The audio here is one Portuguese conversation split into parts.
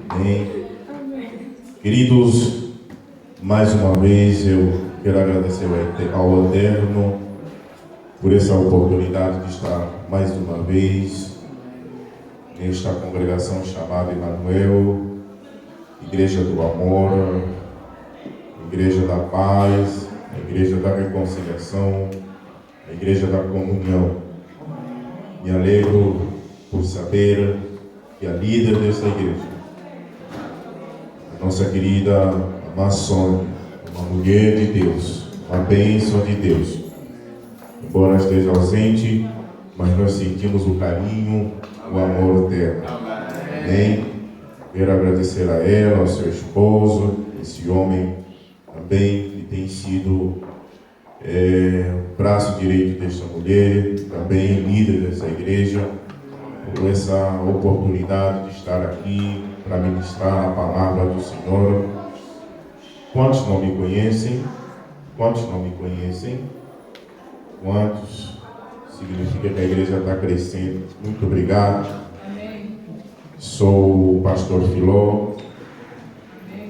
Amém. Queridos, mais uma vez eu quero agradecer ao Eterno por essa oportunidade de estar mais uma vez nesta congregação chamada Emmanuel, Igreja do Amor, Igreja da Paz, a Igreja da Reconciliação, a Igreja da Comunhão. Me alegro por saber que a líder dessa igreja, a nossa querida Amã Sônia, uma mulher de Deus, uma bênção de Deus. Embora esteja ausente, mas nós sentimos o carinho, o amor dela. Amém? Quero agradecer a ela, ao seu esposo, esse homem também que tem sido o braço direito desta mulher, também líder dessa igreja, por essa oportunidade de estar aqui para ministrar a palavra do Senhor. Quantos não me conhecem? Quantos não me conhecem? Quantos? Significa que a igreja está crescendo. Muito obrigado. Amém. Sou o pastor Filó.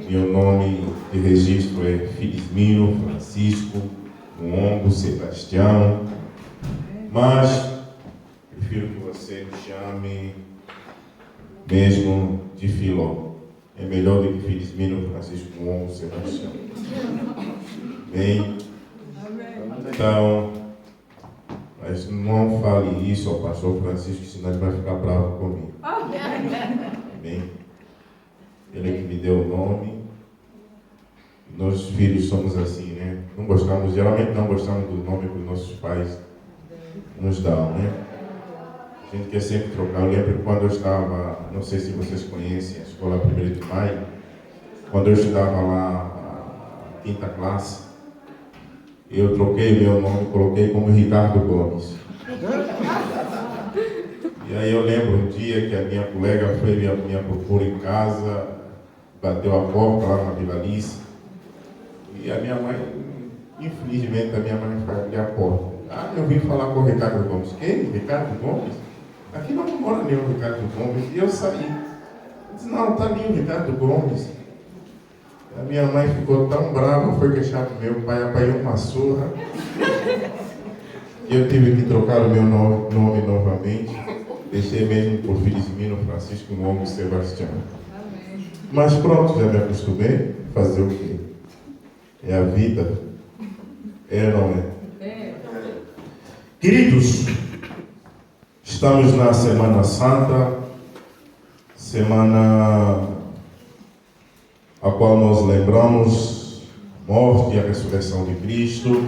Meu nome de registro é Filismino Francisco Mwongo Sebastião. Mas prefiro que você me chame mesmo de Filó. É melhor do que Filismino Francisco Mwongo Sebastião. Bem? Então, mas não fale isso ao pastor Francisco, senão ele vai ficar bravo comigo. Bem? Ele é que me deu o nome. Nós filhos somos assim, né? Geralmente não gostamos do nome que os nossos pais nos dão, né? A gente quer sempre trocar. Eu lembro quando eu estava, não sei se vocês conhecem a escola 1º de Maio, quando eu estudava lá a 5ª classe, eu troquei meu nome, coloquei como Ricardo Gomes. E aí eu lembro um dia que a minha colega foi à minha procura em casa, bateu a porta lá na Vila Alice, e a minha mãe, infelizmente, a minha mãe foi abrir a porta. Ah, eu vim falar com o Ricardo Gomes. Quem? Ricardo Gomes? Aqui não mora nenhum Ricardo Gomes. E eu saí. Eu disse, não, está ali o Ricardo Gomes. A minha mãe ficou tão brava, foi queixar do meu pai, apanhou uma surra. E eu tive que trocar o meu nome novamente. Deixei mesmo por Filismino Francisco Mwongo Sebastião. Mas pronto, já me acostumei. Fazer o quê? É a vida. É ou não é? Queridos, estamos na Semana Santa, semana a qual nós lembramos a morte e a ressurreição de Cristo.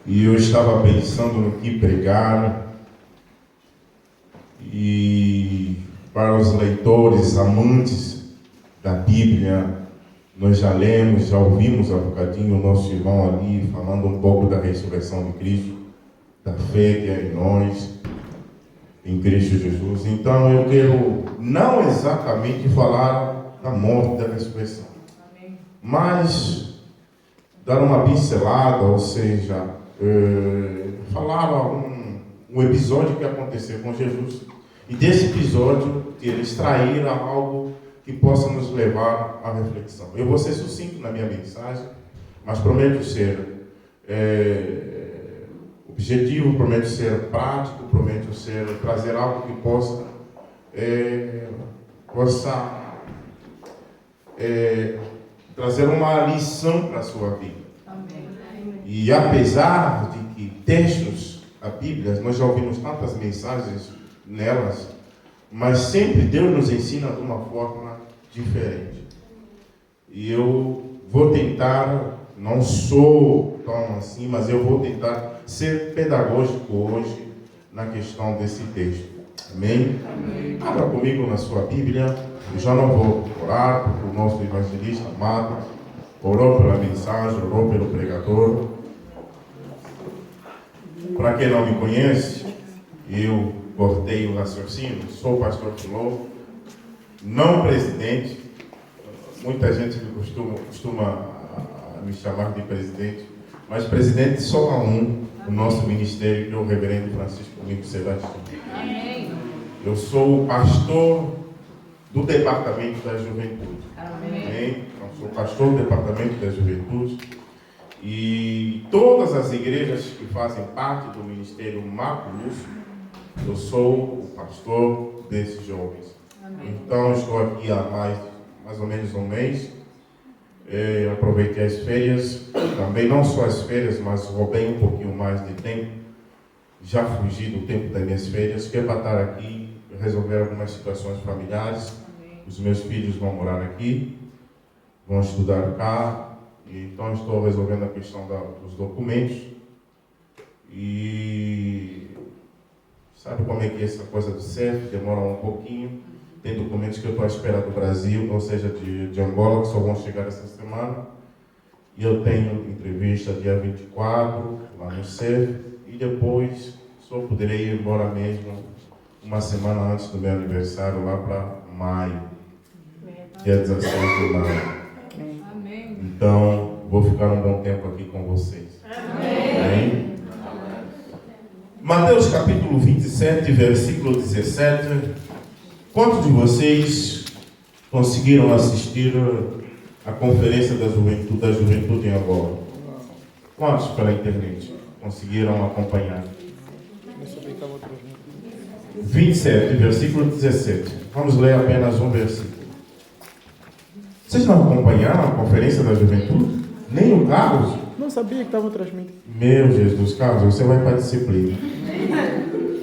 E eu estava pensando no que pregar, e para os leitores amantes da Bíblia, nós já lemos, já ouvimos há bocadinho o nosso irmão ali falando um pouco da ressurreição de Cristo, da fé que é em nós, em Cristo Jesus. Então eu quero não exatamente falar da morte, da ressurreição, mas dar uma pincelada, ou seja, falar um episódio que aconteceu com Jesus, e desse episódio extrair algo que possa nos levar à reflexão. Eu vou ser sucinto na minha mensagem, mas prometo ser objetivo, prometo ser prático, prometo trazer algo que possa trazer uma lição para a sua vida. Amém. E apesar de que textos, a Bíblia, nós já ouvimos tantas mensagens nelas, mas sempre Deus nos ensina de uma forma diferente. E eu vou tentar, não sou tão assim, mas eu vou tentar ser pedagógico hoje na questão desse texto. Amém? Amém. Abra comigo na sua Bíblia. Eu já não vou orar, porque o nosso evangelista amado orou pela mensagem, orou pelo pregador. Para quem não me conhece, eu cortei o raciocínio, sou o pastor Filó, não presidente. Muita gente costuma me chamar de presidente, mas presidente só há um, o nosso ministério, que é o reverendo Francisco Mwongo Sebastião. Amém. Eu sou o pastor do Departamento da Juventude. Amém? Então, sou pastor do Departamento da Juventude e todas as igrejas que fazem parte do Ministério Marco Lúcio, eu sou o pastor desses jovens. Amém. Então, estou aqui há mais ou menos um mês. Aproveitei as férias, também não só as férias, mas roubei um pouquinho mais de tempo. Já fugi do tempo das minhas férias, que é para estar aqui, resolver algumas situações familiares. Amém. Os meus filhos vão morar aqui, vão estudar cá, e então estou resolvendo a questão dos documentos. E sabe como é que é essa coisa do CEF? Demora um pouquinho. Tem documentos que eu estou à espera do Brasil, ou seja, de Angola, que só vão chegar essa semana. E eu tenho entrevista dia 24, lá no CEF, e depois só poderei ir embora mesmo uma semana antes do meu aniversário, lá para maio, dia 16 de maio. Amém. Então, vou ficar um bom tempo aqui com vocês. Amém. Mateus capítulo 27, versículo 17. Quantos de vocês conseguiram assistir a conferência da juventude em Angola? Quantos pela internet conseguiram acompanhar? 27, versículo 17. Vamos ler apenas um versículo. Vocês não acompanharam a conferência da juventude? Nem o Carlos? Não sabia que estava transmitindo. Meu Jesus, Carlos, você vai para a disciplina.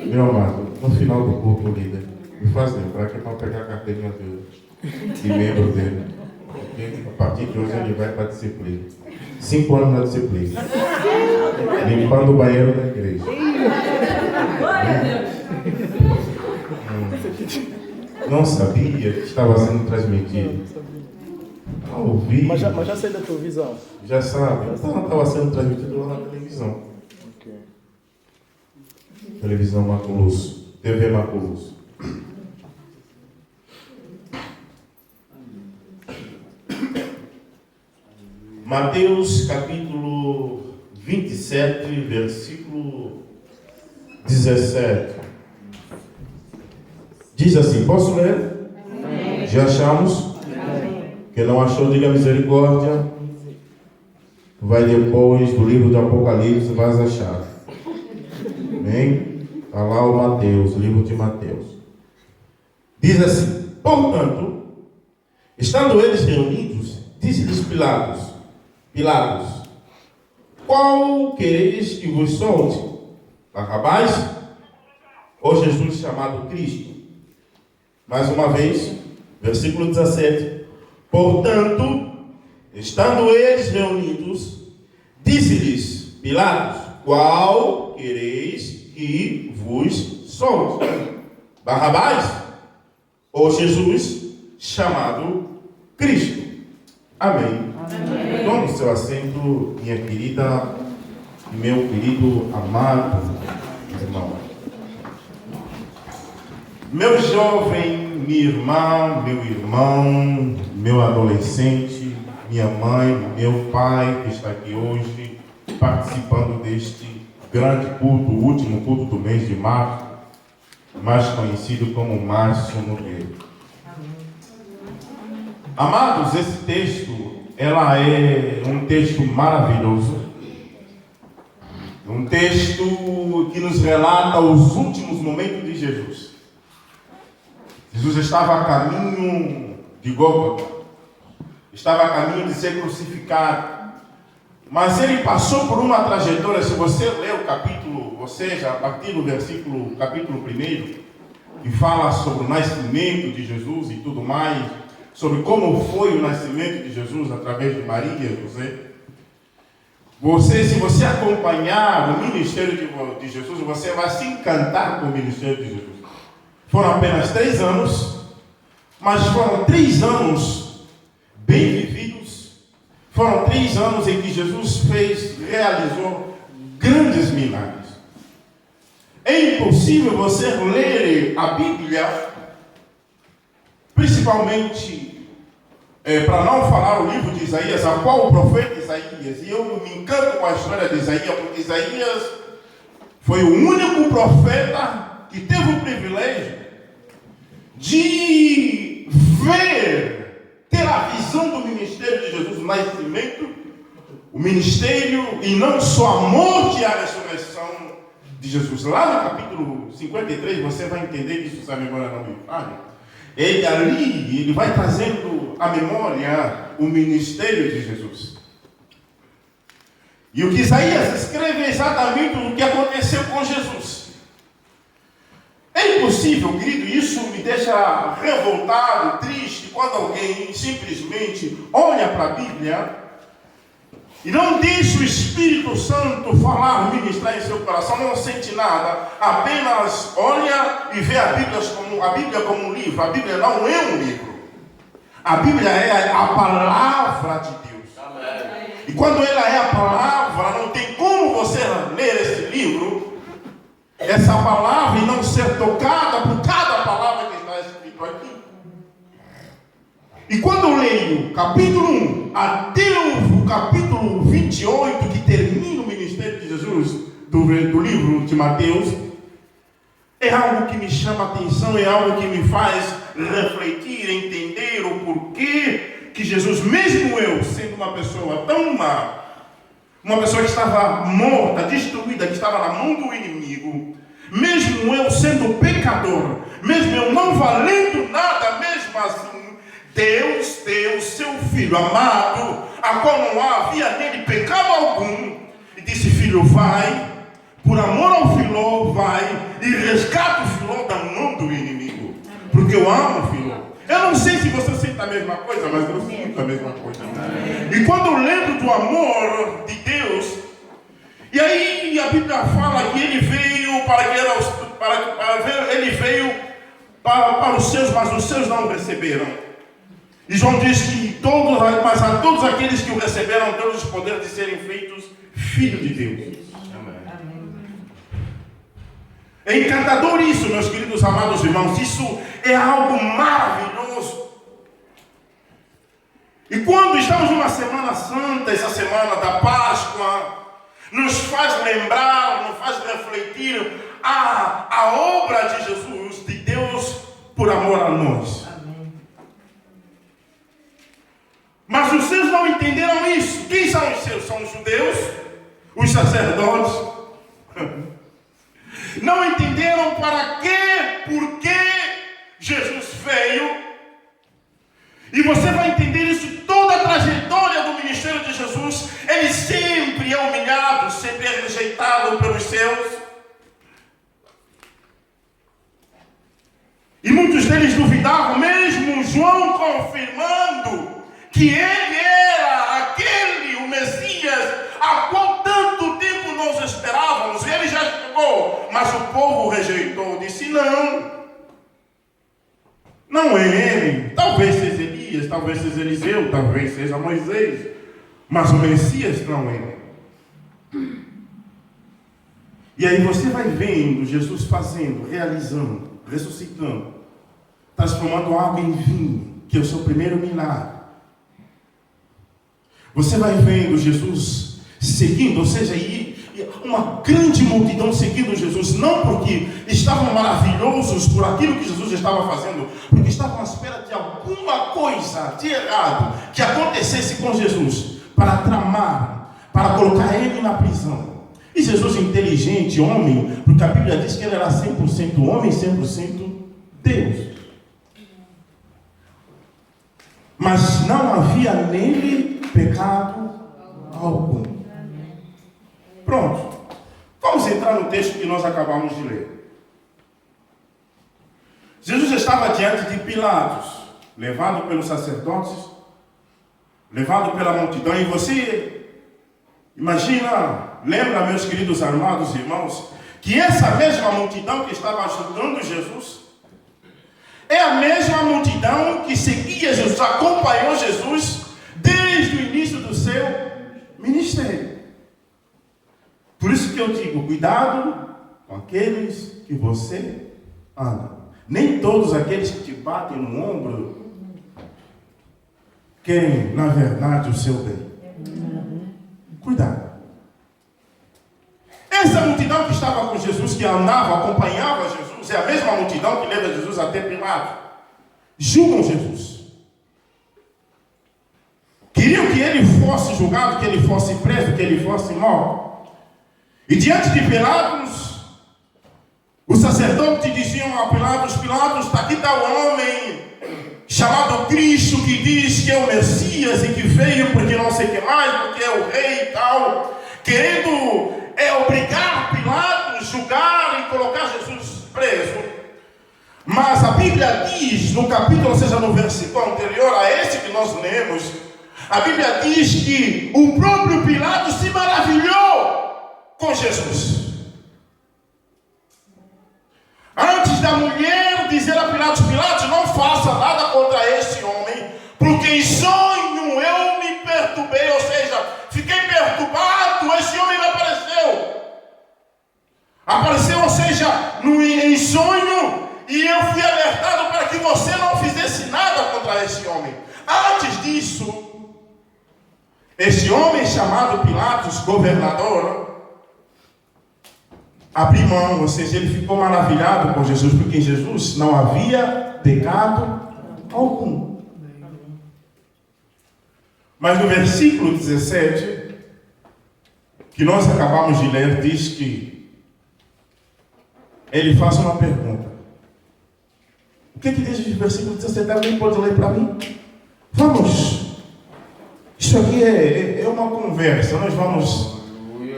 Meu amado, no final do culto, líder, me faz lembrar que é para pegar a carteirinha de membro dele. Porque a partir de hoje ele vai para a disciplina. 5 anos na disciplina. Limpando o banheiro da igreja. Não sabia que estava sendo transmitido. Ouvi. Mas já sei da televisão. Já sabe. Então estava sendo transmitido lá na televisão. Okay. Televisão Marco Lúcio. TV Marco Lúcio. Mateus capítulo 27, versículo 17. Diz assim, posso ler? Amém. Já achamos? Amém. Quem não achou, diga misericórdia. Vai depois do livro do Apocalipse, vai achar. Amém? Está lá o Mateus, o livro de Mateus. Diz assim, portanto, estando eles reunidos, disse-lhes Pilatos, qual quereis que vos solte? Barrabás ou Jesus chamado Cristo? Mais uma vez, versículo 17. Portanto, estando eles reunidos, disse-lhes Pilatos, qual quereis que vos solte? Barrabás ou Jesus chamado Cristo? Amém. Amém. Tome seu assento, minha querida e meu querido amado irmão. Meu jovem, minha irmã, meu irmão, meu adolescente, minha mãe, meu pai que está aqui hoje participando deste grande culto, o último culto do mês de março, mais conhecido como Março Nogueira. Amados, esse texto, ela é um texto maravilhoso, um texto que nos relata os últimos momentos de Jesus. Jesus estava a caminho de Gólgota, estava a caminho de ser crucificado, mas ele passou por uma trajetória. Se você ler o capítulo, ou seja, a partir do capítulo 1, que fala sobre o nascimento de Jesus e tudo mais, sobre como foi o nascimento de Jesus através de Maria e José. Se você acompanhar o ministério de Jesus, você vai se encantar com o ministério de Jesus. Foram apenas 3 anos, mas foram 3 anos bem vividos. Foram 3 anos em que Jesus realizou grandes milagres. É impossível você ler a Bíblia, principalmente para não falar o livro de Isaías, a qual o profeta Isaías, e eu me encanto com a história de Isaías, porque Isaías foi o único profeta que teve o privilégio de ministério e não só a morte e a ressurreição de Jesus. Lá no capítulo 53 você vai entender isso, se a memória não me falha. Ele vai trazendo à memória o ministério de Jesus. E o que Isaías escreve é exatamente o que aconteceu com Jesus. É impossível, querido, isso me deixa revoltado, triste, quando alguém simplesmente olha para a Bíblia e não deixa o Espírito Santo falar, ministrar em seu coração, não sente nada, apenas olha e vê a Bíblia como um livro. A Bíblia não é um livro. A Bíblia é a palavra de Deus. Amém. E quando ela é a palavra, não tem como você ler esse livro, essa palavra, e não ser tocada por cada palavra que está escrito aqui. E quando eu leio capítulo 1 até o capítulo 28, que termina o ministério de Jesus, do livro de Mateus, é algo que me chama a atenção, é algo que me faz refletir, entender o porquê que Jesus, mesmo eu, sendo uma pessoa tão má, uma pessoa que estava morta, destruída, que estava na mão do inimigo, mesmo eu sendo pecador, mesmo eu não valendo nada, mesmo assim, Deus deu seu Filho amado, a qual não havia nele pecado algum, e disse: filho, vai, por amor ao Filho, vai e resgata o Filho da mão do inimigo, porque eu amo o Filho. Eu não sei se você sente a mesma coisa, mas eu sinto a mesma coisa. E quando eu lembro do amor de Deus, e aí a Bíblia fala que ele veio para os seus, mas os seus não o receberam. E João diz que mas a todos aqueles que o receberam, deu-lhes o poder de serem feitos filhos de Deus. Amém. É encantador isso, meus queridos amados irmãos. Isso é algo maravilhoso. E quando estamos numa Semana Santa, essa semana da Páscoa, nos faz lembrar, nos faz refletir a obra de Jesus, de Deus por amor a nós. Mas os seus não entenderam isso. Quem são os seus? São os judeus, os sacerdotes. Não entenderam para quê, por que Jesus veio. E você vai entender isso, toda a trajetória do ministério de Jesus. Ele sempre é humilhado, sempre é rejeitado pelos seus. E muitos deles duvidavam, mesmo João confirmando que ele era aquele, o Messias, a qual tanto tempo nós esperávamos. Ele já chegou, mas o povo rejeitou, disse: não é ele. Talvez seja Elias, talvez seja Eliseu, talvez seja Moisés, mas o Messias não é ele. E aí você vai vendo Jesus fazendo, realizando, ressuscitando, transformando água em vinho, que é o seu primeiro milagre. Você vai vendo Jesus seguindo, ou seja, uma grande multidão seguindo Jesus, não porque estavam maravilhosos por aquilo que Jesus estava fazendo, porque estavam à espera de alguma coisa de errado que acontecesse com Jesus, para tramar, para colocar ele na prisão. E Jesus, inteligente, homem, porque a Bíblia diz que ele era 100% homem e 100% Deus. Mas não havia nele pecado algum. Pronto. Vamos entrar no texto que nós acabamos de ler. Jesus estava diante de Pilatos, levado pelos sacerdotes, levado pela multidão. E você imagina, lembra, meus queridos amados irmãos, que essa mesma multidão que estava ajudando Jesus é a mesma multidão que seguia Jesus, acompanhou Jesus desde o início do seu ministério. Por isso que eu digo, cuidado com aqueles que você anda. Nem todos aqueles que te batem no ombro querem, na verdade, o seu bem. Cuidado. Essa multidão que estava com Jesus, que andava, acompanhava Jesus, é a mesma multidão que leva Jesus até Pilatos. Julgam Jesus. Queriam que ele fosse julgado, que ele fosse preso, que ele fosse morto. E diante de Pilatos, os sacerdotes diziam a Pilatos: Pilatos, aqui está o homem chamado Cristo, que diz que é o Messias e que veio porque não sei o que mais, porque é o rei e tal, querendo obrigar Pilatos a julgar e colocar Jesus preso. Mas a Bíblia diz, no capítulo, ou seja, no versículo anterior a esse que nós lemos, a Bíblia diz que o próprio Pilatos se maravilhou com Jesus. Antes da mulher dizer a Pilatos: Pilatos, não faça nada contra esse homem, porque em sonho eu me perturbei, ou seja, fiquei perturbado, esse homem me apareceu. Ou seja, em sonho, e eu fui alertado para que você não fizesse nada contra esse homem. Antes disso, esse homem chamado Pilatos, governador, abriu mão, ou seja, ele ficou maravilhado com Jesus, porque em Jesus não havia pecado algum. Mas no versículo 17, que nós acabamos de ler, diz que ele faz uma pergunta. O que diz o versículo 17? Alguém pode ler para mim? Vamos. Isso aqui é uma conversa. Nós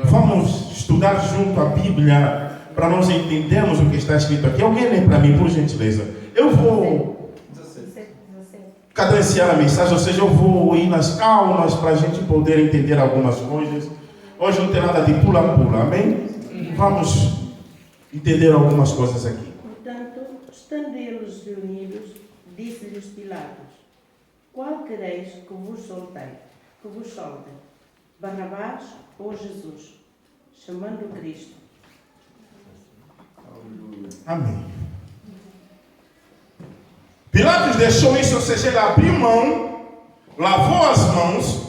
vamos estudar junto a Bíblia para nós entendermos o que está escrito aqui. Alguém lê para mim, por gentileza. Eu vou cadenciar a mensagem, ou seja, eu vou ir nas calmas para a gente poder entender algumas coisas. Hoje não tem nada de pula-pula, amém? Vamos entender algumas coisas aqui. Portanto, estando eles reunidos, disse-lhes Pilatos: qual quereis que vos solte? Barrabás ou Jesus? Chamando Cristo. Amém. Pilatos deixou isso, ou seja, ele abriu mão, lavou as mãos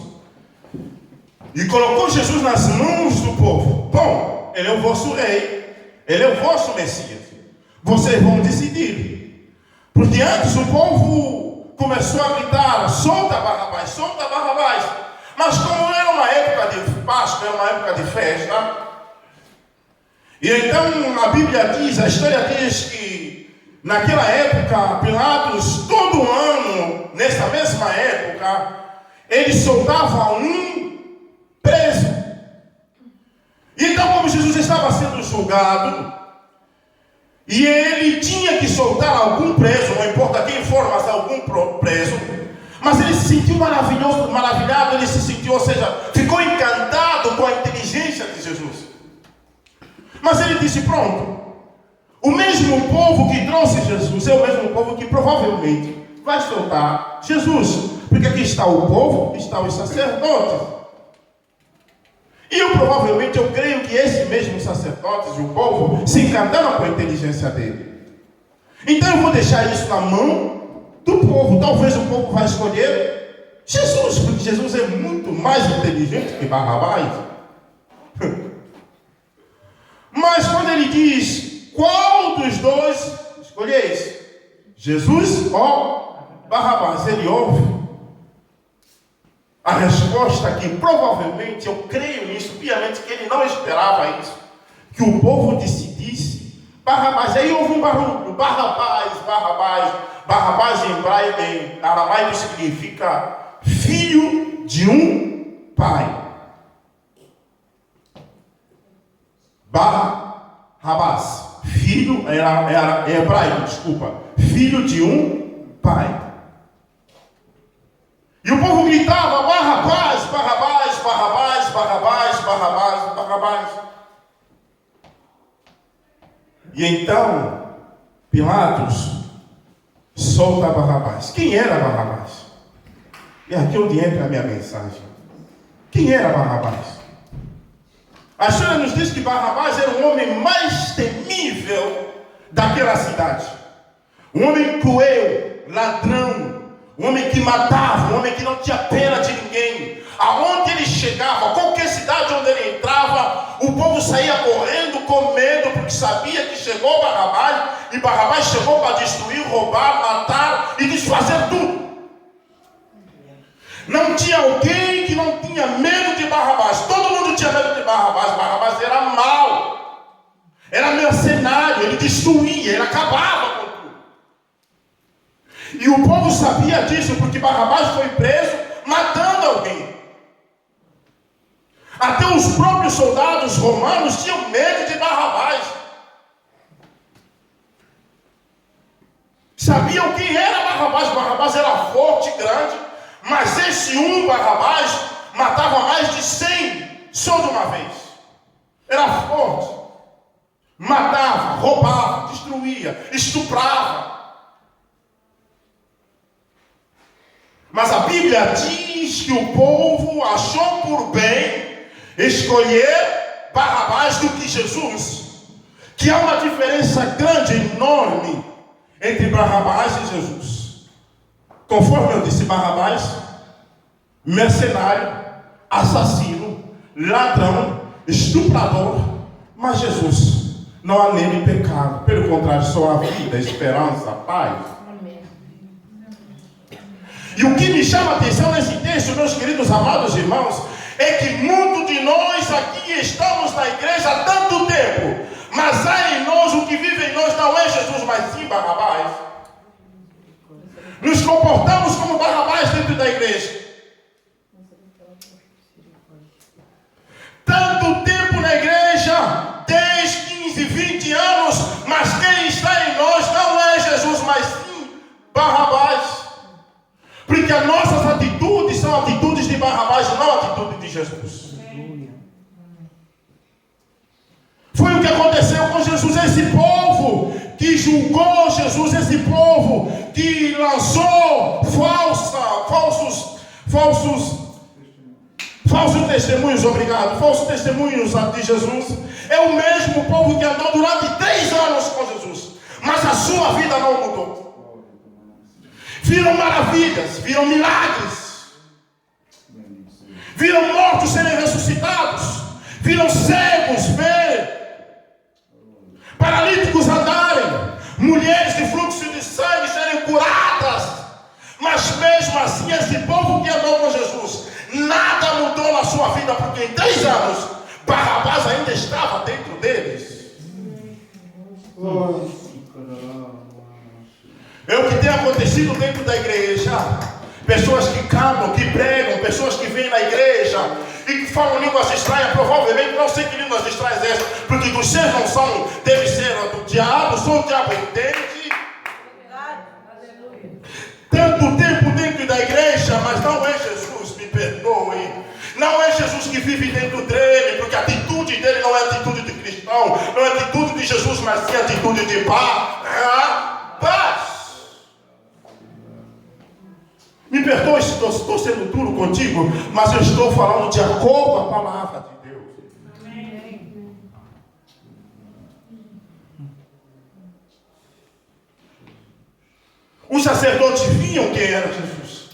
e colocou Jesus nas mãos do povo. Bom, ele é o vosso rei, ele é o vosso Messias. Vocês vão decidir. Porque antes o povo começou a gritar: solta Barrabás, solta Barrabás. Mas como era uma época de Páscoa, era uma época de festa, e então a Bíblia diz, a história diz que naquela época, Pilatos, todo ano, nessa mesma época, ele soltava um preso. E então, como Jesus estava sendo julgado, e ele tinha que soltar algum preso, não importa quem for, mas algum preso, mas ele se sentiu maravilhado, ele se sentiu, ou seja, ficou encantado com a inteligência de Jesus. Mas ele disse: pronto, o mesmo povo que trouxe Jesus é o mesmo povo que provavelmente vai soltar Jesus, porque aqui está o povo, está os sacerdotes. E eu creio que esses mesmos sacerdotes e o povo se encantaram com a inteligência dele. Então eu vou deixar isso na mão do povo. Talvez o povo vai escolher Jesus, porque Jesus é muito mais inteligente que Barrabás. Mas quando ele diz: qual dos dois escolheis? Jesus ou Barrabás? Ele ouve a resposta que provavelmente, eu creio nisso piamente, que ele não esperava isso, que o povo decidisse Barrabás. Aí houve um barulho: Barrabás, Barrabás. Barrabás em aramaico significa filho de um pai. Barrabás, filho, é hebraico, desculpa, filho de um pai. E o povo gritava: Barrabás, Barrabás, Barrabás, Barrabás, Barrabás, Barrabás. E então, Pilatos solta Barrabás. Quem era Barrabás? E aqui onde entra a minha mensagem. Quem era Barrabás? A história nos diz que Barrabás era o homem mais temível daquela cidade. Um homem cruel, ladrão, um homem que matava, um homem que não tinha pena de ninguém. Aonde ele chegava, qualquer cidade onde ele entrava, o povo saía correndo com medo, porque sabia que chegou Barrabás, e Barrabás chegou para destruir, roubar, matar e desfazer tudo. Não tinha alguém que não tinha medo de Barrabás. Todo mundo tinha medo de Barrabás. Barrabás era mau, era mercenário, ele destruía, ele acabava com tudo. E o povo sabia disso porque Barrabás foi preso matando alguém. Até os próprios soldados romanos tinham medo de Barrabás. Sabiam quem era Barrabás. Barrabás era forte, grande, mas esse Barrabás matava mais de 100 só de uma vez. Era forte, matava, roubava, destruía, estuprava. Mas a Bíblia diz que o povo achou por bem escolher Barrabás do que Jesus. Que há uma diferença grande, enorme, entre Barrabás e Jesus. Conforme eu disse, Barrabás, mercenário, assassino, ladrão, estuprador. Mas Jesus, não há nele pecado. Pelo contrário, só há vida, esperança, paz. E o que me chama a atenção nesse texto, meus queridos amados irmãos, é que muitos de nós aqui estamos na igreja há tanto tempo, mas há em nós, o que vive em nós não é Jesus, mas sim Barrabás. Nos comportamos como Barrabás dentro da igreja. Tanto tempo na igreja, 10, 15, 20 anos, mas quem está em nós não é Jesus, mas sim Barrabás. Porque as nossas atitudes são atitudes de Barrabás, não atitudes de Jesus. Foi o que aconteceu com Jesus. Esse povo que julgou Jesus, esse povo que lançou falsos testemunhos, falsos testemunhos de Jesus, é o mesmo povo que andou durante 3 anos com Jesus, mas a sua vida não mudou. Viram maravilhas, viram milagres, viram mortos serem ressuscitados, viram cegos verem, paralíticos andarem, mulheres de fluxo de sangue serem curadas. Mas mesmo assim, esse povo que andou com Jesus, nada mudou na sua vida, porque em 3 anos Barrabás ainda estava dentro deles. É o que tem acontecido dentro da igreja. Pessoas que cantam, que pregam, pessoas que vêm na igreja e que falam línguas estranhas, provavelmente não sei que línguas estranhas é essa, porque dos seus não são, deve ser do diabo, só o diabo entende. Tanto tempo dentro da igreja, mas não é Jesus, me perdoe. Não é Jesus que vive dentro dele, porque a atitude dele não é atitude de cristão, não é atitude de Jesus, mas sim atitude de paz. Me perdoe se estou sendo duro contigo, mas eu estou falando de acordo à palavra de Deus. Amém. Os sacerdotes viam quem era Jesus.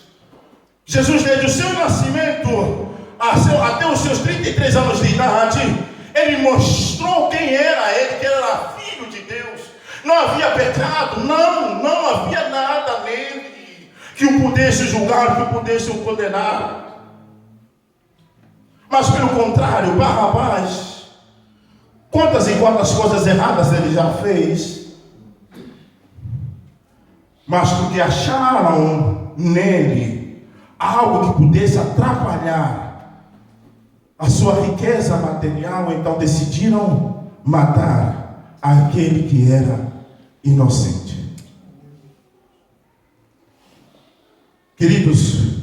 Jesus, desde o seu nascimento até os seus 33 anos de idade, ele mostrou quem era ele, que ele era filho de Deus. Não havia pecado, não havia nada nele que o pudesse julgar, que o pudesse o condenar. Mas pelo contrário, Barrabás, quantas e quantas coisas erradas ele já fez, mas porque acharam nele algo que pudesse atrapalhar a sua riqueza material, então decidiram matar aquele que era inocente. Queridos,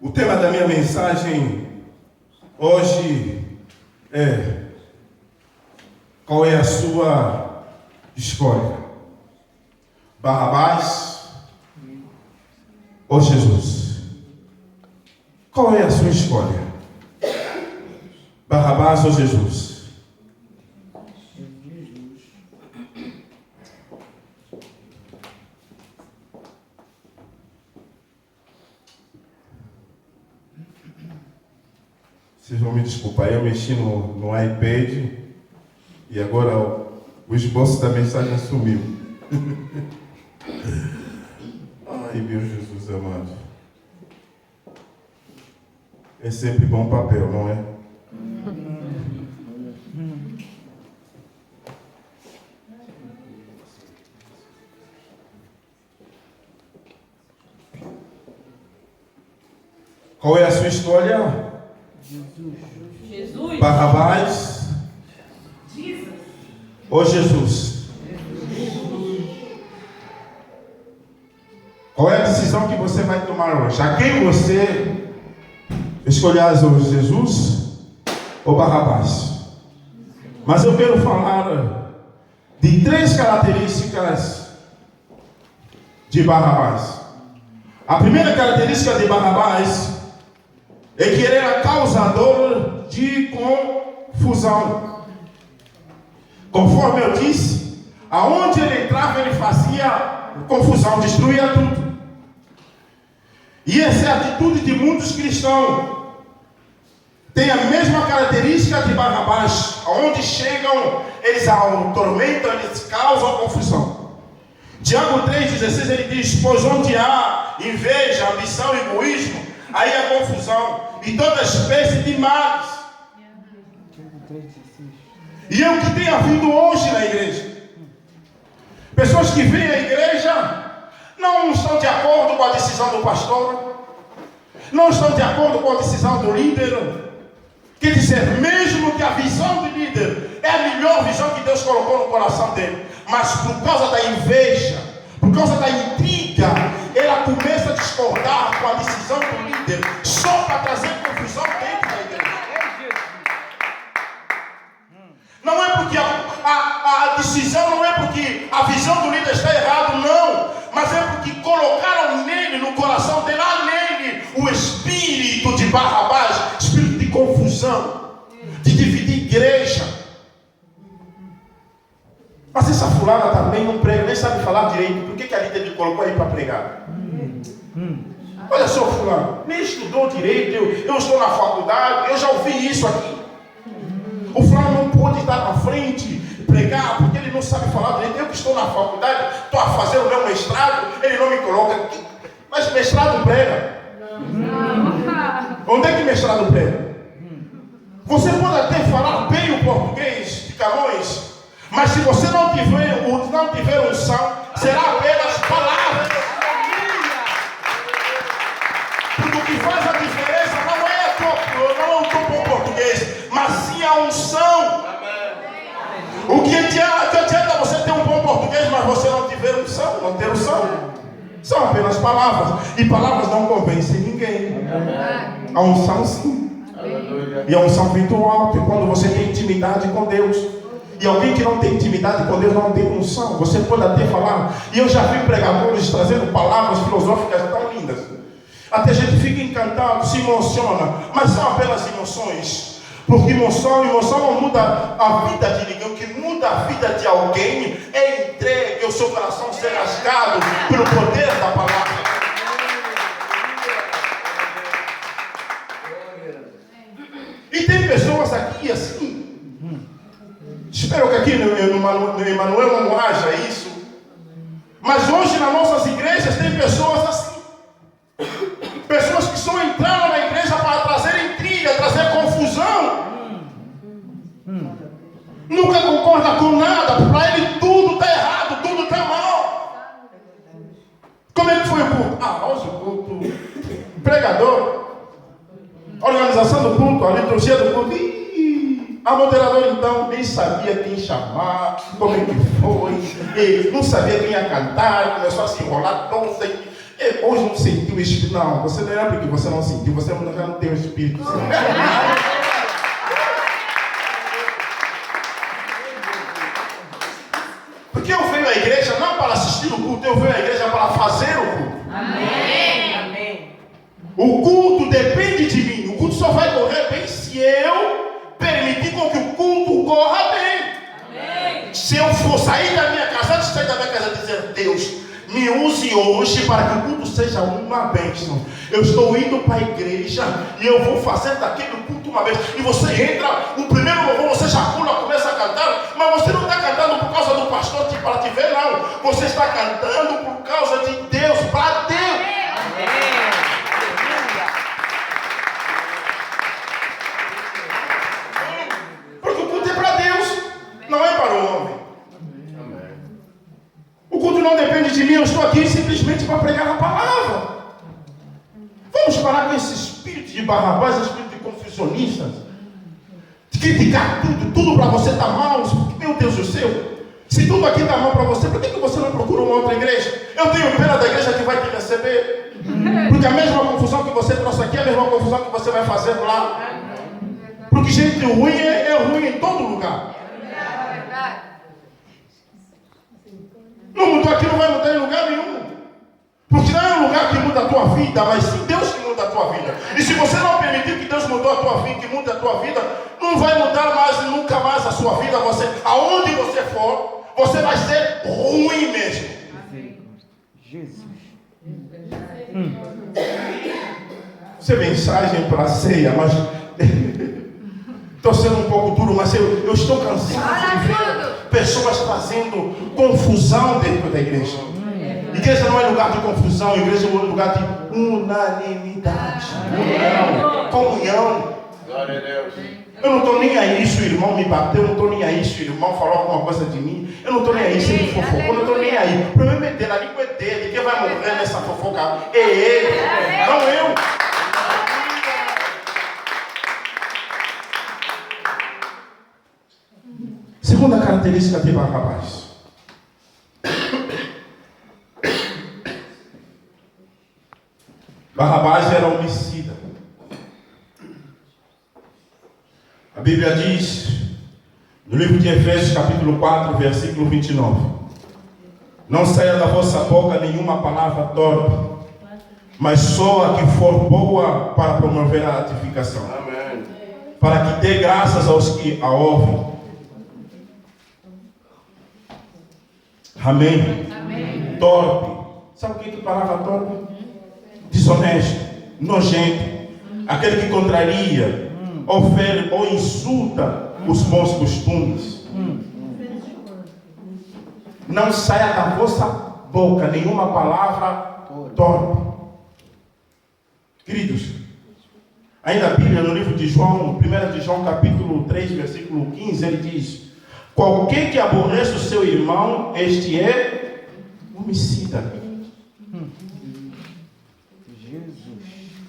o tema da minha mensagem hoje é: qual é a sua escolha? Barrabás ou Jesus? Qual é a sua escolha? Barrabás ou Jesus? Vocês vão me desculpar, eu mexi no iPad e agora O esboço da mensagem sumiu. Ai, meu Jesus amado. É sempre bom papel, não é? Qual é a sua história? Jesus. Barrabás ou Jesus? Qual é a decisão que você vai tomar hoje? A quem você escolherás hoje, Jesus ou Barrabás? Mas eu quero falar de 3 características de Barrabás. A primeira característica de Barrabás é que ele era causador de confusão. Conforme eu disse, aonde ele entrava, ele fazia confusão, destruía tudo. E essa é a atitude de muitos cristãos. Tem a mesma característica de Barrabás. Aonde chegam, eles atormentam, eles causam confusão. Tiago 3,16 ele diz: pois onde há inveja, ambição e egoísmo, aí há confusão e toda espécie de males. E é o que tem havido hoje na igreja. Pessoas que vêm à igreja não estão de acordo com a decisão do pastor, não estão de acordo com a decisão do líder. Quer dizer, mesmo que a visão do líder é a melhor visão que Deus colocou no coração dele, mas por causa da inveja, por causa da intriga, ela começa a discordar com a decisão do líder, só para trazer confusão dentro da igreja. Não é porque a decisão, não é porque a visão do líder está errada, não, mas é porque colocaram nele, no coração dele, nele, o espírito de Barrabás, espírito de confusão, de dividir igreja. Mas essa fulana também não prega, nem sabe falar direito. Por que a líder me colocou aí para pregar? Olha só, fulano, nem estudou direito, eu estou na faculdade, eu já ouvi isso aqui. O fulano não pode estar na frente, pregar, porque ele não sabe falar direito. Eu que estou na faculdade, estou a fazer o meu mestrado, ele não me coloca. Mas mestrado prega? Não. Onde é que mestrado prega? Você pode até falar bem o português de Camões, mas se você não tiver unção, será apenas palavras. Porque o que faz a diferença não é o teu bom português, mas sim a unção. O que adianta você ter um bom português, mas você não tiver unção, não ter unção? São apenas palavras, e palavras não convencem ninguém. A unção sim. E a unção vem do alto, e quando você tem intimidade com Deus. E alguém que não tem intimidade com Deus não tem unção. Você pode até falar. E eu já vi pregadores trazendo palavras filosóficas tão lindas. Até a gente fica encantado, se emociona. Mas são apenas emoções. Porque emoção não muda a vida de ninguém. O que muda a vida de alguém é entregue, o seu coração ser rasgado pelo poder da palavra. E tem pessoas aqui assim. Espero que aqui no Emmanuel não haja isso. Mas hoje nas nossas igrejas tem pessoas assim. Pessoas que só entraram na igreja para trazer intriga, trazer confusão. Nunca concorda com nada. Para ele tudo está errado, tudo está mal. Como é que foi o culto? Hoje o culto. Pregador. Organização do culto, a liturgia do culto. A moderadora então nem sabia quem chamar, como é que foi, não sabia quem ia cantar, começou a se enrolar toda. Hoje não sentiu o Espírito. Não, você não é porque você não sentiu, você já não tem o Espírito Santo. Porque eu venho à igreja não para assistir o culto, eu venho à igreja para fazer o culto. Amém. Amém. O culto depende de mim, o culto só vai correr bem se eu permitir com que o culto corra bem. Amém. Se eu for sair da minha casa, antes de sair da minha casa, dizer: Deus, me use hoje para que o culto seja uma bênção. Eu estou indo para a igreja e eu vou fazer daquele culto uma vez. E você entra, o primeiro louvor, você já pula, começa a cantar, mas você não está cantando por causa por causa de Deus, para Deus. Porque o culto é para Deus, não é para o homem. O culto não depende de mim, eu estou aqui simplesmente para pregar a palavra. Vamos parar com esse espírito de Barrabás, esse espírito de confusionistas, de criticar tudo para você está mal. Meu Deus do céu, se tudo aqui está mal para você, por que você não procura uma outra igreja? Eu tenho pena da igreja que vai te receber, porque a mesma confusão que você trouxe aqui é a mesma confusão que você vai fazer lá. Porque gente ruim é ruim em todo lugar. Não mudou aqui, não vai mudar em lugar nenhum. Porque não é um lugar que muda a tua vida, mas sim Deus que muda a tua vida. E se você não permitir que Deus mudou a tua vida, que mude a tua vida, não vai mudar mais, nunca mais a sua vida. Aonde você for, você vai ser ruim mesmo. Jesus. Isso é mensagem para a ceia, mas estou sendo um pouco duro, mas eu estou cansado de ver pessoas trazendo confusão dentro da igreja. Igreja não é lugar de confusão, igreja é lugar de unanimidade, comunhão. Glória a Deus. Eu não estou nem aí se o irmão me bateu, eu não estou nem aí se o irmão falou alguma coisa de mim, eu não estou nem aí se ele fofocou, eu não estou nem aí. O problema é dele, a língua é dele, quem vai morrer nessa fofoca é ele, não eu. Segunda característica de Barrabás. Barrabás era homicida. A Bíblia diz, no livro de Efésios, capítulo 4, versículo 29. Não saia da vossa boca nenhuma palavra torpe, mas só a que for boa para promover a edificação. Amém. Para que dê graças aos que a ouvem. Amém. Amém. Torpe. Sabe o que é palavra torpe? Desonesto, nojento, aquele que contraria, ofere ou insulta os bons costumes. Não saia da vossa boca nenhuma palavra torpe. Queridos, ainda a Bíblia no livro de João, 1 de João capítulo 3, versículo 15, ele diz: qualquer que aborreça o seu irmão, este é homicida.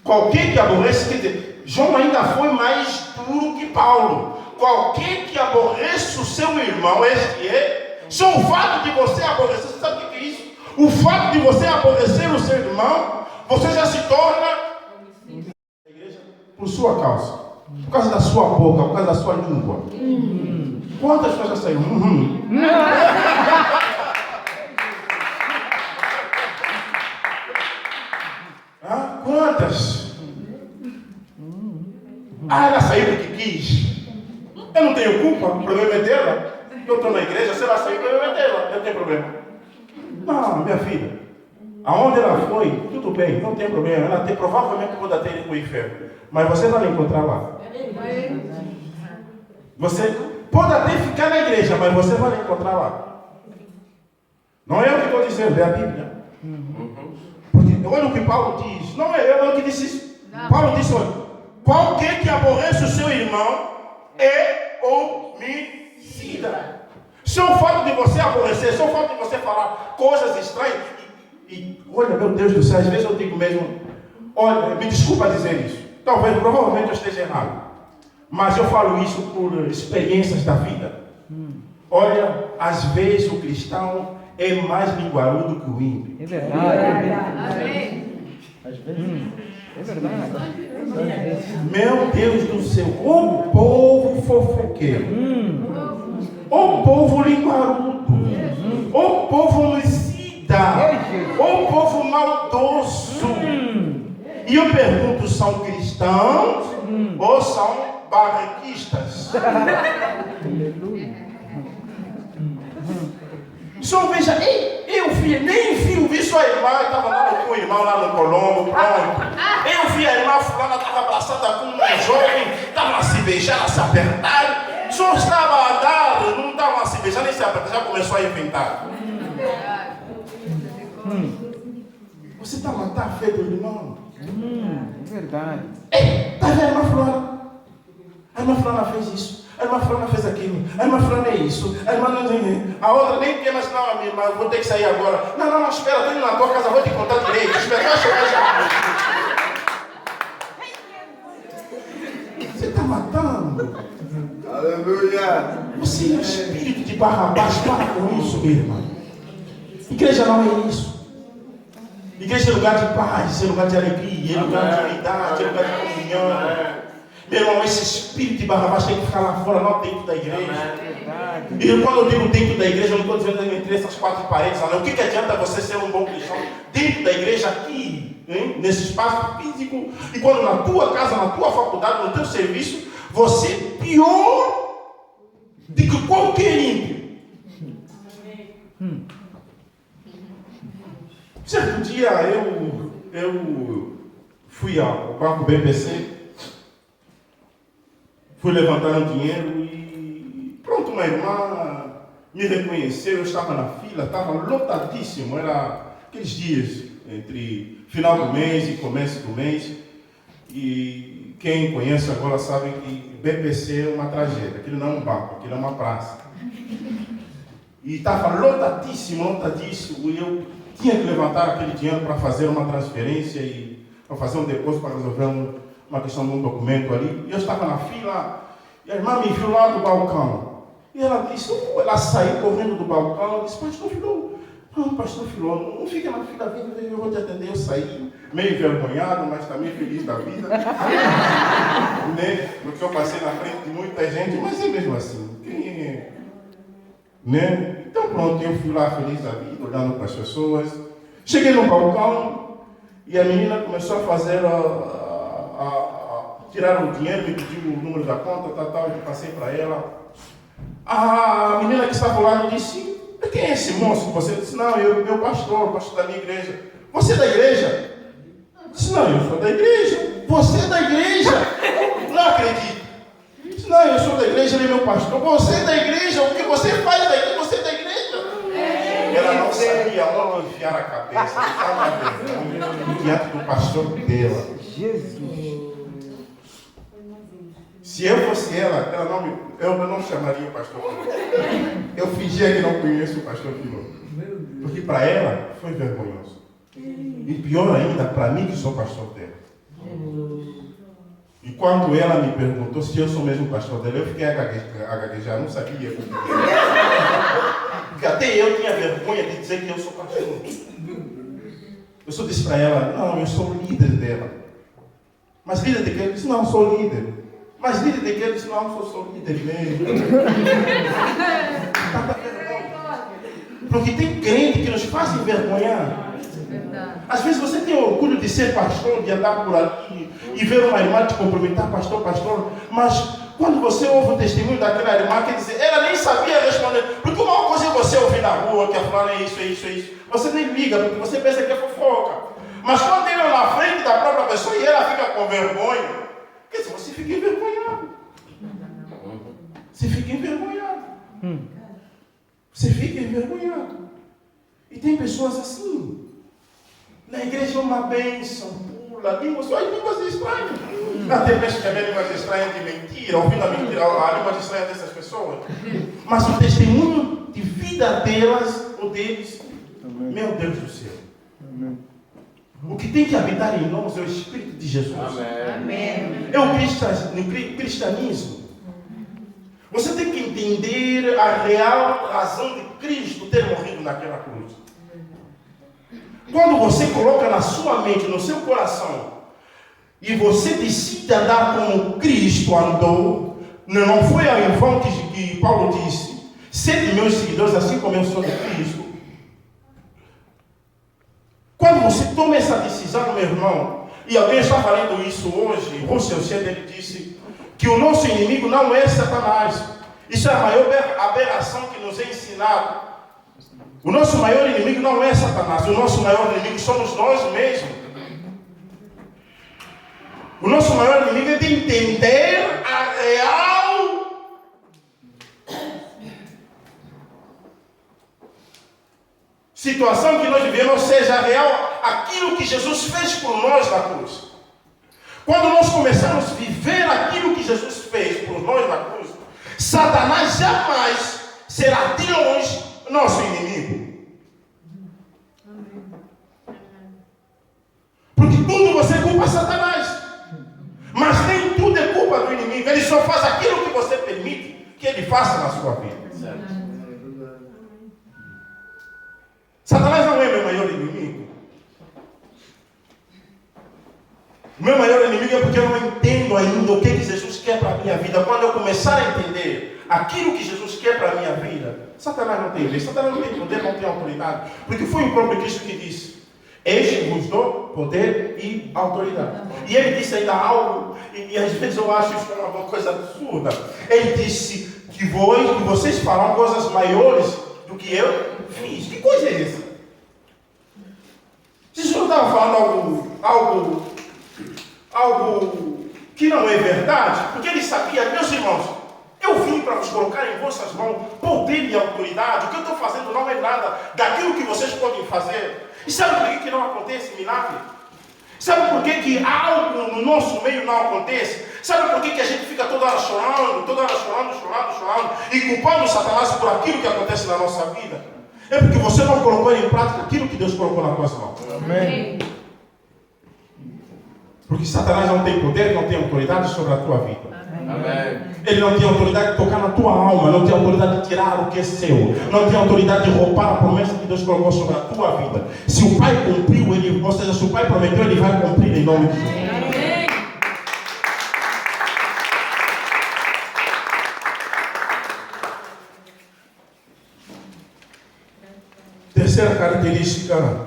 Qualquer que aborreça, quer dizer, João ainda foi mais duro que Paulo. Qualquer que aborreça o seu irmão, este é. Só o fato de você aborrecer, você sabe o que é isso? O fato de você aborrecer o seu irmão, você já se torna a igreja por sua causa, por causa da sua boca, por causa da sua língua. Quantas pessoas já saíram? Quantas? Ela saiu porque quis. Eu não tenho culpa, o problema é dela. Eu estou na igreja, se ela sair, o problema é dela. Eu tenho problema. Não, minha filha. Aonde ela foi, tudo bem, não tem problema. Ela tem, provavelmente pode até ir para o inferno. Mas você vai encontrar lá. Você pode até ficar na igreja, mas você vai encontrar lá. Não é eu que estou dizendo, é a Bíblia. Porque olha o que Paulo diz. Não é eu que disse isso. Paulo disse: olha, qualquer que aborrece o seu irmão é homicida. Só o fato de você aborrecer, só o fato de você falar coisas estranhas. E olha, meu Deus do céu, às vezes eu digo mesmo: olha, me desculpa dizer isso. Talvez, provavelmente eu esteja errado. Mas eu falo isso por experiências da vida. Olha, às vezes o cristão é mais linguarudo que o ímpio. É verdade. Às vezes. É verdade. Meu Deus do céu, o povo fofoqueiro, o povo linguarudo, o povo homicida, o povo maldoso. E eu pergunto, são cristãos ou são barraquistas? Só veja, eu vi, nem vi sua irmã, estava lá com o irmão lá no Colombo, pronto. Eu vi a irmã fulana, estava abraçada com um jovem, estavam a se beijar, a se apertar. Só estava a dar, não estavam a se beijar, nem se apertar, já começou a inventar. Você está a matar a fé do irmão. É verdade. Está vendo a irmã fulana? A irmã fulana fez isso. A irmã fulana fez aquilo. A irmã fulana é isso. A irmã não tem. A outra nem quer mais, não, minha irmã, vou ter que sair agora. Não, espera, estou indo na tua casa, vou te contar direito. Espera, vai chegar já. Você está matando. Aleluia. Você é o espírito de Barrabás. Para com isso, meu irmão. Igreja não é isso. Igreja é lugar de paz, é lugar de alegria, é lugar de unidade, é lugar de comunhão. Meu irmão, esse espírito de Barrabás tem que ficar lá fora, não dentro da igreja. E quando eu digo dentro da igreja, eu não estou dizendo entre essas quatro paredes, não. O que adianta você ser um bom cristão dentro da igreja aqui, hein? Nesse espaço físico, e quando na tua casa, na tua faculdade, no teu serviço, você é pior do que qualquer ímpio. Certo dia eu fui ao banco BPC, fui levantar um dinheiro e pronto, uma irmã me reconheceu, eu estava na fila, estava lotadíssimo, era aqueles dias entre final do mês e começo do mês, e quem conhece agora sabe que BPC é uma tragédia, aquilo não é um banco, aquilo é uma praça. E estava lotadíssimo, e eu tinha que levantar aquele dinheiro para fazer uma transferência e para fazer um depósito para resolver uma questão de um documento ali. E eu estava na fila e a irmã me viu lá do balcão. E ela disse, ela saiu correndo do balcão e disse, pastor Filó, não, pastor Filó, não fica na fila, eu vou te atender. Eu saí meio envergonhado, mas também feliz da vida. Né? Porque eu passei na frente de muita gente, mas é mesmo assim. Né? Então pronto, eu fui lá feliz da vida, olhando para as pessoas. Cheguei no balcão e a menina começou a fazer tirar o dinheiro, me pediu o número da conta, eu passei para ela. A menina que estava lá me disse, quem é esse moço? Você disse, não, meu pastor, o pastor da minha igreja. Você é da igreja? Eu disse, não, eu sou da igreja. Você é da igreja? Não acredito. Não, eu sou da igreja, ele é meu pastor. Você é da igreja? O que você faz daqui? Você é da igreja? Ela não sabia onde enfiar a cabeça. Estava diante do pastor dela. Jesus. Se eu fosse ela, eu não chamaria o pastor Filó. Eu fingia que não conheço o pastor Filó. Porque para ela foi vergonhoso. E pior ainda, para mim que sou pastor dela. E quando ela me perguntou se eu sou mesmo pastor dela, eu fiquei a gaguejar, não sabia. Porque até eu tinha vergonha de dizer que eu sou pastor. Eu só disse para ela, não, eu sou líder dela. Mas líder de quem? Eu disse, não, sou líder. Mas líder de quem? Eu disse, não, sou líder mesmo. Tanta vergonha. Porque tem crente que nos faz envergonhar. Às vezes você tem orgulho de ser pastor, de andar por ali e ver uma irmã te cumprimentar, pastor, mas quando você ouve o testemunho daquela irmã, quer dizer, ela nem sabia responder, porque uma coisa é você ouvir na rua, que a fulana é isso, você nem liga, porque você pensa que é fofoca, mas quando ela é na frente da própria pessoa e ela fica com vergonha, quer dizer, você fica envergonhado. Você fica envergonhado. Você fica envergonhado. E tem pessoas assim. Na igreja é uma bênção, pula, línguas estranhas. Até mesmo que é línguas estranhas de mentira, ouvindo a mentira, a língua estranha dessas pessoas. Mas o testemunho de vida delas ou deles, meu Deus do céu. O que tem que habitar em nós é o Espírito de Jesus. Amém. É o cristianismo. Você tem que entender a real razão de Cristo ter morrido naquela cruz. Quando você coloca na sua mente, no seu coração, e você decide andar como Cristo andou, não foi em vão que Paulo disse, sede meus seguidores, assim como eu sou de Cristo. Quando você toma essa decisão, meu irmão, e alguém está falando isso hoje, Russell Shedd, ele disse que o nosso inimigo não é Satanás. Isso é a maior aberração que nos é ensinado. O nosso maior inimigo não é Satanás, o nosso maior inimigo somos nós mesmos. O nosso maior inimigo é de entender a real situação que nós vivemos seja real aquilo que Jesus fez por nós na cruz. Quando nós começamos a viver aquilo que Jesus fez por nós na cruz, Satanás jamais será de longe nosso inimigo. Porque tudo você culpa Satanás. Mas nem tudo é culpa do inimigo. Ele só faz aquilo que você permite que ele faça na sua vida. Satanás não é meu maior inimigo. O meu maior inimigo é porque eu não entendo ainda o que Jesus quer para a minha vida. Quando eu começar a entender aquilo que Jesus quer para a minha vida, Satanás não tem lei, Satanás não tem poder, não tem autoridade. Porque foi o próprio Cristo que disse: eis vos dou poder e autoridade. E ele disse ainda algo, e às vezes eu acho isso uma coisa absurda. Ele disse que vocês farão coisas maiores do que eu fiz. Que coisa é essa? Jesus não estava falando algo que não é verdade, porque ele sabia, meus irmãos, eu vim para vos colocar em vossas mãos poder e autoridade. O que eu estou fazendo não é nada daquilo que vocês podem fazer. E sabe por que não acontece milagre? Sabe por que algo no nosso meio não acontece? Sabe por que a gente fica toda hora chorando, e culpando Satanás por aquilo que acontece na nossa vida? É porque você não colocou em prática aquilo que Deus colocou nas tuas mãos. Amém. Porque Satanás não tem poder, não tem autoridade sobre a tua vida. Amém. Ele não tem autoridade de tocar na tua alma, não tem autoridade de tirar o que é seu, não tem autoridade de roubar a promessa que Deus colocou sobre a tua vida. Se o Pai cumpriu, ou seja, se o Pai prometeu, Ele vai cumprir em nome de Jesus. Amém. Terceira característica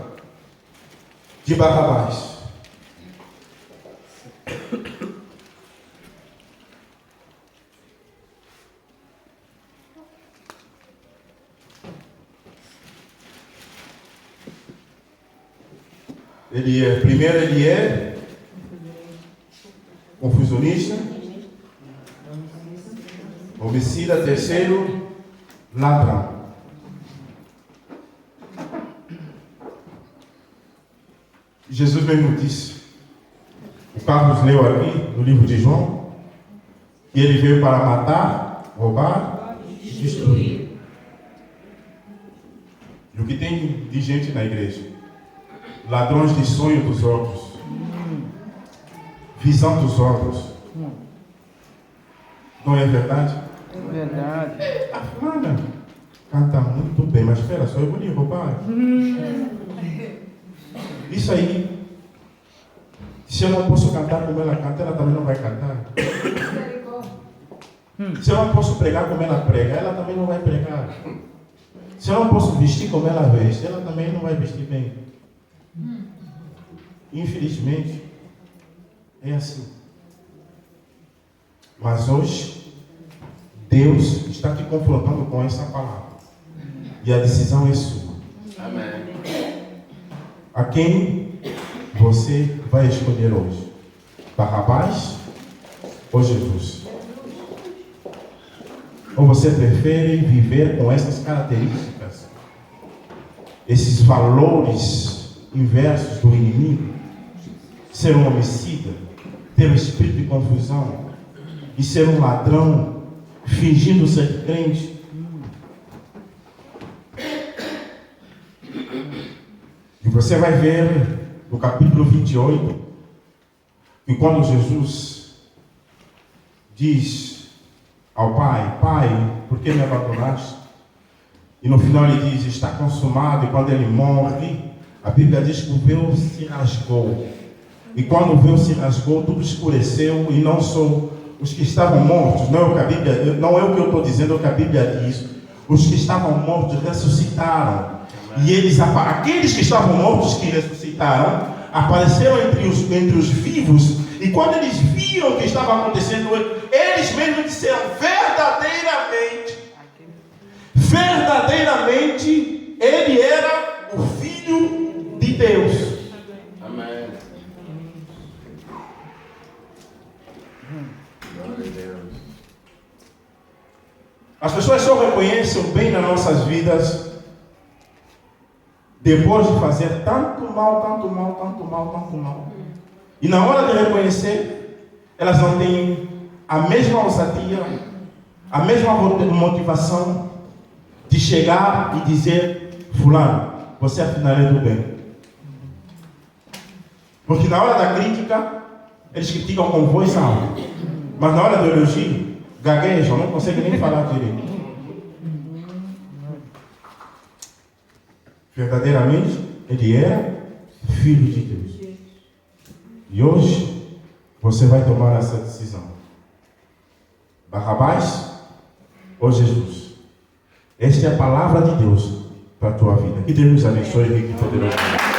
de Barrabás. Primeiro ele é confusionista, homicida, terceiro, ladrão. Jesus mesmo disse, o Carlos leu aqui no livro de João, que ele veio para matar, roubar e destruir. E o que tem de gente na igreja? Ladrões de sonho dos outros, visão dos outros. Não é verdade? É verdade. A fulana canta muito bem, mas espera só, eu vou lhe roubar. Isso aí, se eu não posso cantar como ela canta, ela também não vai cantar. Se eu não posso pregar como ela prega, ela também não vai pregar. Se eu não posso vestir como ela veste, ela também não vai vestir bem. Infelizmente, é assim. Mas hoje, Deus está te confrontando com essa palavra. E a decisão é sua. Amém. A quem você vai escolher hoje? Barrabás ou Jesus? Ou você prefere viver com essas características, esses valores inversos do inimigo? Ser um homicida, ter um espírito de confusão e ser um ladrão, fingindo ser crente? E você vai ver no capítulo 28 que quando Jesus diz ao Pai: Pai, por que me abandonaste? E no final ele diz: está consumado. E quando ele morre, a Bíblia diz que o véu se rasgou. E quando o véu se rasgou, tudo escureceu, e não só os que estavam mortos, não é o que eu estou dizendo, é o que a Bíblia diz. Os que estavam mortos ressuscitaram. E aqueles que estavam mortos que ressuscitaram, apareceram entre os vivos. E quando eles viram o que estava acontecendo, eles mesmos disseram: verdadeiramente, ele era o Filho de Deus. Amém. Glória a Deus. As pessoas só reconhecem o bem nas nossas vidas depois de fazer tanto mal, tanto mal, tanto mal, tanto mal. E na hora de reconhecer, elas não têm a mesma ousadia, a mesma motivação de chegar e dizer: fulano, você afinal é do bem. Porque na hora da crítica, eles criticam com voz alta. Mas na hora do elogio, gaguejam, não conseguem nem falar direito. Verdadeiramente, ele era filho de Deus. E hoje, você vai tomar essa decisão. Barrabás ou Jesus? Esta é a palavra de Deus para a tua vida. Que Deus nos abençoe, rico e poderoso.